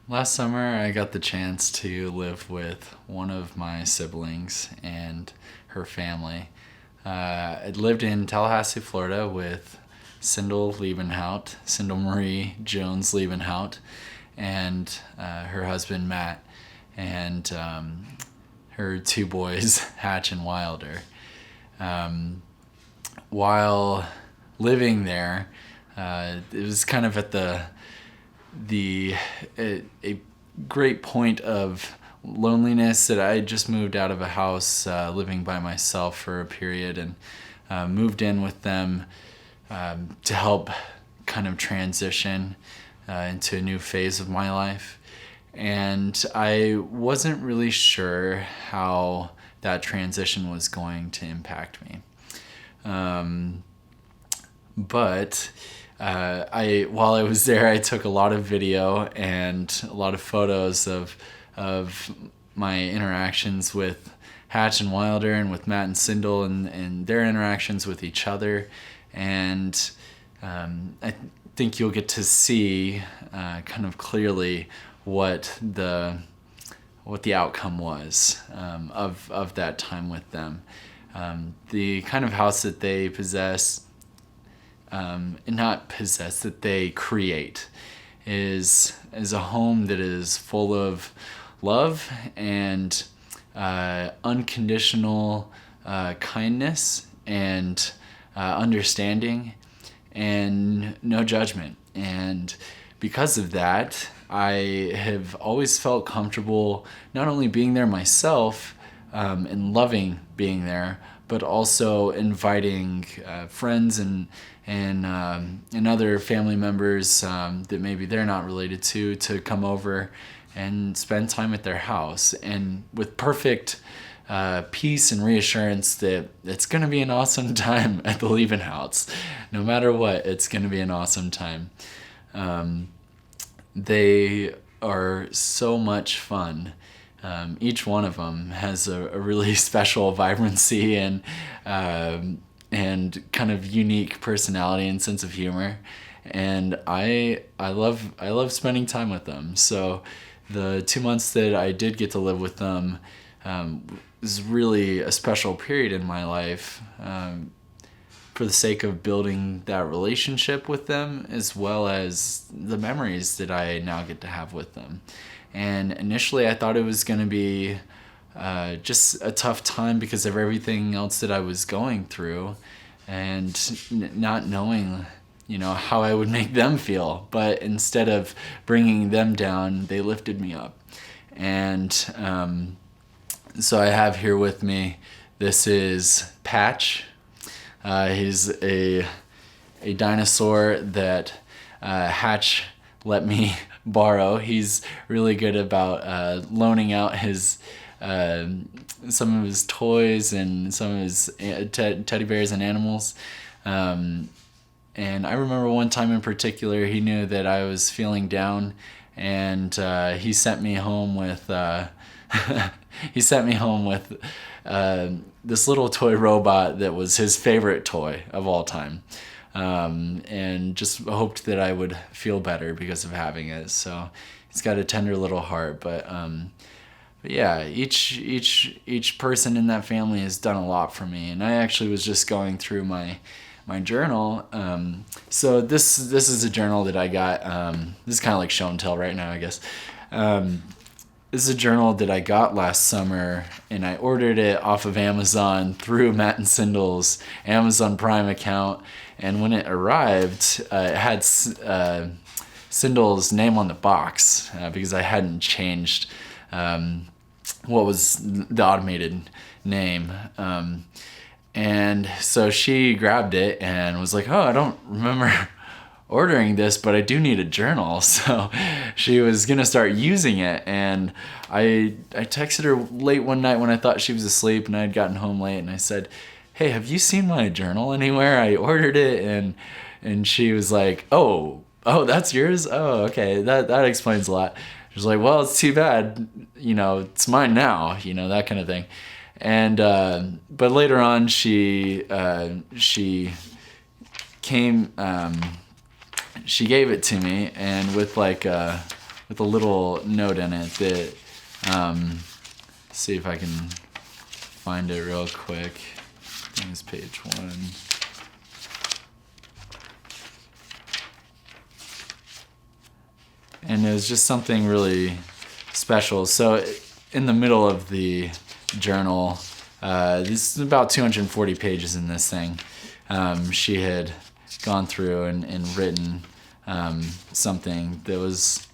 Last summer, I got the chance to live with one of my siblings and her family. I lived in Tallahassee, Florida with Sindel Liebenhout, Sindel Marie Jones Liebenhout, and her husband Matt, and her two boys, Hatch and Wilder. While living there, it was kind of at a great point of loneliness that I had just moved out of a house living by myself for a period, and moved in with them to help kind of transition into a new phase of my life. And I wasn't really sure how that transition was going to impact me. But while I was there, I took a lot of video and a lot of photos of my interactions with Hatch and Wilder and with Matt and Sindel, and their interactions with each other. And I think you'll get to see kind of clearly what the outcome was of that time with them. The kind of house that they possess, not possess, that they create, is a home that is full of love and unconditional kindness and understanding and no judgment. And because of that, I have always felt comfortable not only being there myself and loving being there, but also inviting friends and other family members that maybe they're not related to come over and spend time at their house, and with perfect peace and reassurance that it's going to be an awesome time at the Liebenhouts. No matter what, it's going to be an awesome time. They are so much fun. Each one of them has a really special vibrancy and kind of unique personality and sense of humor, and I love spending time with them. So the 2 months that I did get to live with them was really a special period in my life, for the sake of building that relationship with them, as well as the memories that I now get to have with them. And initially I thought it was going to be just a tough time because of everything else that I was going through, and not knowing, how I would make them feel. But instead of bringing them down, they lifted me up. And so I have here with me, this is Patch. He's a dinosaur that Hatch let me borrow. He's really good about loaning out his some of his toys and some of his teddy bears and animals. And I remember one time in particular, he knew that I was feeling down, and he sent me home with this little toy robot that was his favorite toy of all time, and just hoped that I would feel better because of having it. So he's got a tender little heart, but yeah, each person in that family has done a lot for me. And I actually was just going through my journal. So this is a journal that I got. This is kind of like show and tell right now, I guess. This is a journal that I got last summer, and I ordered it off of Amazon through Matt and Sindel's Amazon Prime account. And when it arrived, it had Sindel's name on the box because I hadn't changed what was the automated name. And so she grabbed it and was like, "Oh, I don't remember ordering this, but I do need a journal." So she was gonna start using it, and I texted her late one night when I thought she was asleep, and I had gotten home late, and I said, "Hey, have you seen my journal anywhere? I ordered it." And she was like, "Oh, that's yours? Oh, okay, that explains a lot." She was like, "Well, it's too bad, it's mine now," that kind of thing. And but later on, she came. She gave it to me, and with like a with a little note in it that, see if I can find it real quick. I think it's page 1. And it was just something really special. So in the middle of the journal, this is about 240 pages in this thing. She had gone through and written something that was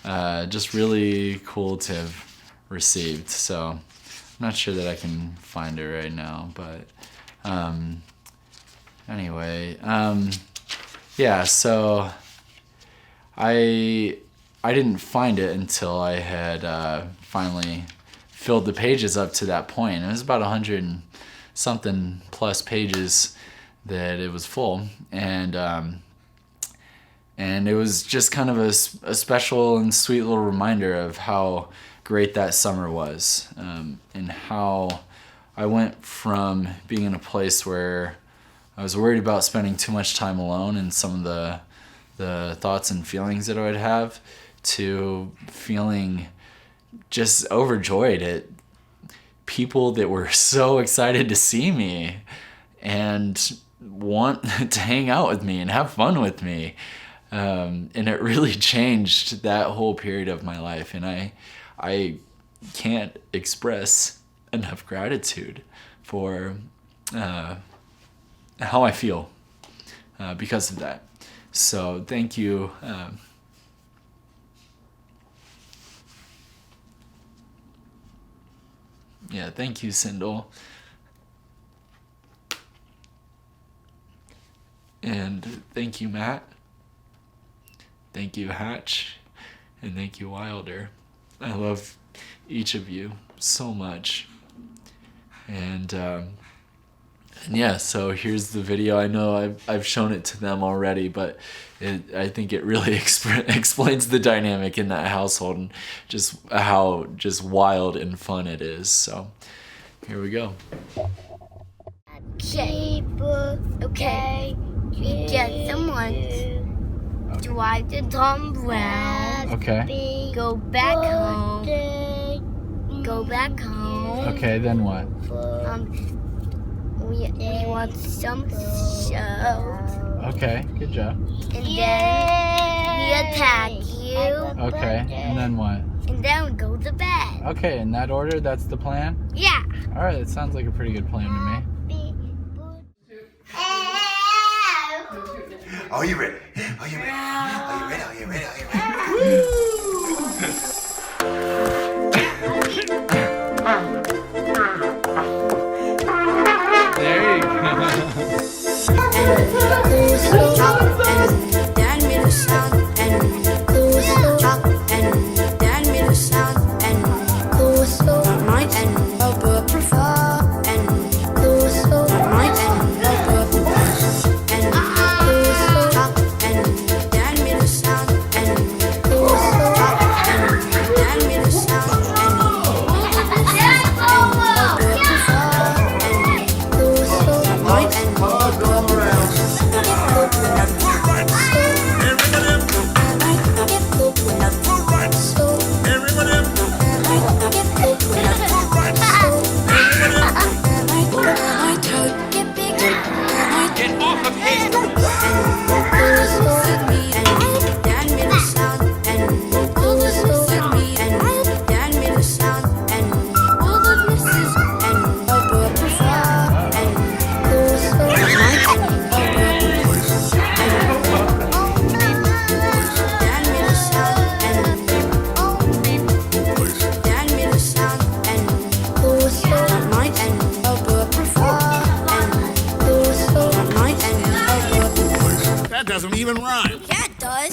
just really cool to have received. So I'm not sure that I can find it right now, but anyway, yeah, so I didn't find it until I had finally filled the pages up to that point. It was about 100 and something plus pages that it was full, and it was just kind of a special and sweet little reminder of how great that summer was, and how I went from being in a place where I was worried about spending too much time alone and some of the thoughts and feelings that I would have, to feeling just overjoyed at people that were so excited to see me and want to hang out with me and have fun with me. And it really changed that whole period of my life. And I can't express enough gratitude for how I feel because of that. So thank you. Yeah, thank you, Sindel. And thank you, Matt. Thank you, Hatch. And thank you, Wilder. I love each of you so much. And yeah, so here's the video. I know I've shown it to them already, but I think it really explains the dynamic in that household and just how just wild and fun it is. So here we go. Okay, we get someone to drive the Tom Brown. Okay. Go back home. Okay, then what? We want some show. Okay, good job. And then we attack you. Okay, and then what? And then we go to bed. Okay, in that order, that's the plan? Yeah. All right, that sounds like a pretty good plan to me. Are you ready? Are you ready? Are you ready? Are you ready? Are you ready? There you Doesn't even rhyme. Yeah, it does.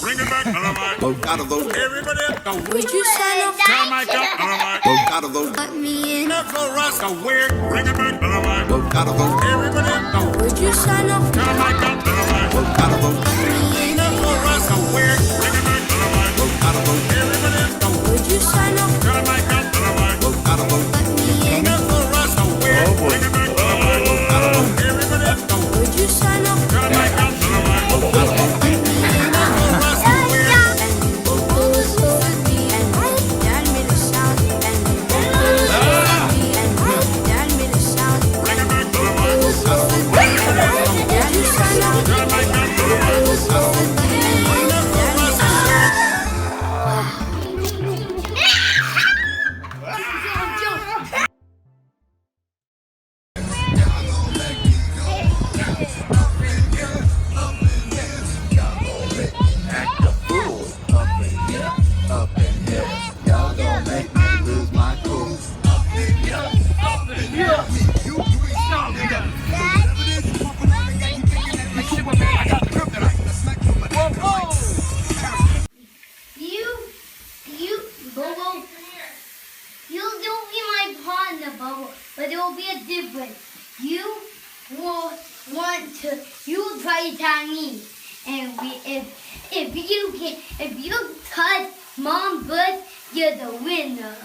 Bring it back, out of those. Everybody, Would you sign up? turn my cup, out of those. Let me in. Never rust a weird. Bring it back, out of those. Everybody, Would you sign up? turn my cup, out of those. Never rust a weird. Bring it back, out of those. Everybody, Would you sign up? turn my cup, out of those. Let me but there will be a difference. You will try to tag me, and if you touch Mom's butt, you're the winner.